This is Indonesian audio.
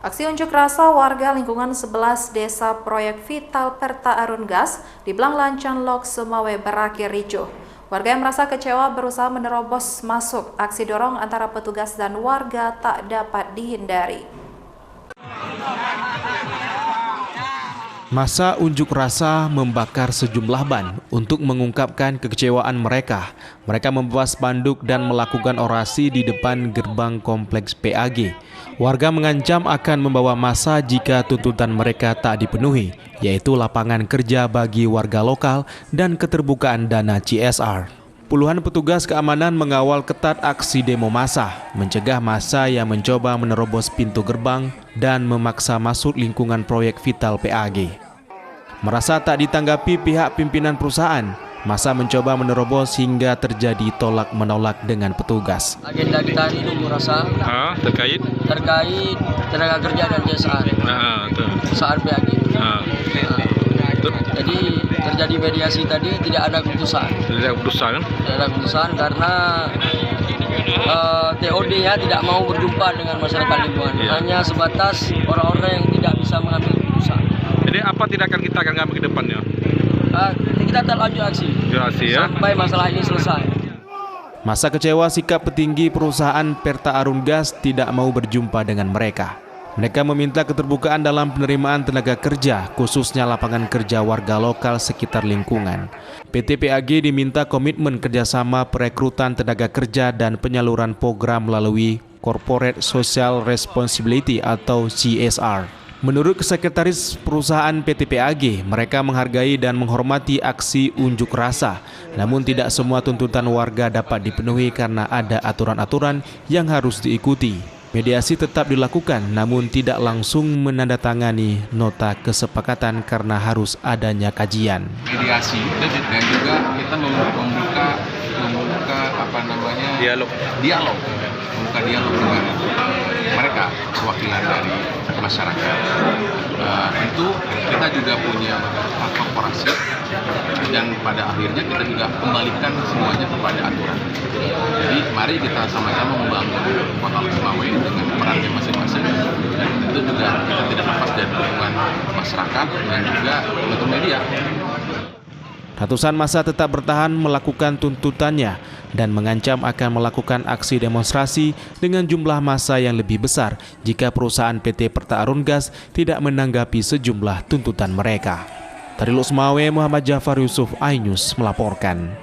Aksi unjuk rasa warga lingkungan 11 Desa Proyek Vital Perta Arun Gas di Blanglancan Lok Sumawe berakhir ricuh. Warga yang merasa kecewa berusaha menerobos masuk. Aksi dorong antara petugas dan warga tak dapat dihindari. Masa unjuk rasa membakar sejumlah ban untuk mengungkapkan kekecewaan mereka. Mereka membawa spanduk dan melakukan orasi di depan gerbang kompleks PAG. Warga mengancam akan membawa massa jika tuntutan mereka tak dipenuhi, yaitu lapangan kerja bagi warga lokal dan keterbukaan dana CSR. Puluhan petugas keamanan mengawal ketat aksi demo massa, mencegah massa yang mencoba menerobos pintu gerbang dan memaksa masuk lingkungan proyek Vital PAG. Merasa tak ditanggapi pihak pimpinan perusahaan, massa mencoba menerobos hingga terjadi tolak-menolak dengan petugas. Agenda kita ini unjuk rasa terkait tenaga kerja dan CSR saat PAG. Jadi terjadi mediasi tadi, tidak ada keputusan. Tidak ada keputusan karena TOD-nya tidak mau berjumpa dengan masyarakat lingkungan. Hanya sebatas orang-orang yang tidak bisa mengambil keputusan. Jadi apa tindakan kita akan ngambil ke depannya? Kita akan lanjut aksi sampai masalah ini selesai. Massa kecewa sikap petinggi perusahaan Perta Arun Gas tidak mau berjumpa dengan mereka. Mereka meminta keterbukaan dalam penerimaan tenaga kerja, khususnya lapangan kerja warga lokal sekitar lingkungan. PT PAG diminta komitmen kerjasama perekrutan tenaga kerja dan penyaluran program melalui Corporate Social Responsibility atau CSR. Menurut Sekretaris Perusahaan PT PAG, mereka menghargai dan menghormati aksi unjuk rasa. Namun tidak semua tuntutan warga dapat dipenuhi karena ada aturan-aturan yang harus diikuti. Mediasi tetap dilakukan, namun tidak langsung menandatangani nota kesepakatan karena harus adanya kajian. Mediasi dan juga kita membuka dialog dengan mereka, perwakilan dari masyarakat. Tentu kita juga punya korporasi dan pada akhirnya kita juga kembalikan semuanya kepada aturan. Jadi mari kita sama-sama membangun Kota Sumawe dengan perannya masing-masing, dan tentu juga kita tidak lepas dari dukungan masyarakat dan juga teman-teman media. Ratusan massa tetap bertahan melakukan tuntutannya dan mengancam akan melakukan aksi demonstrasi dengan jumlah massa yang lebih besar jika perusahaan PT Perta Arun Gas tidak menanggapi sejumlah tuntutan mereka. Dari Lok Sumawe, Muhammad Jafar Yusuf, iNews melaporkan.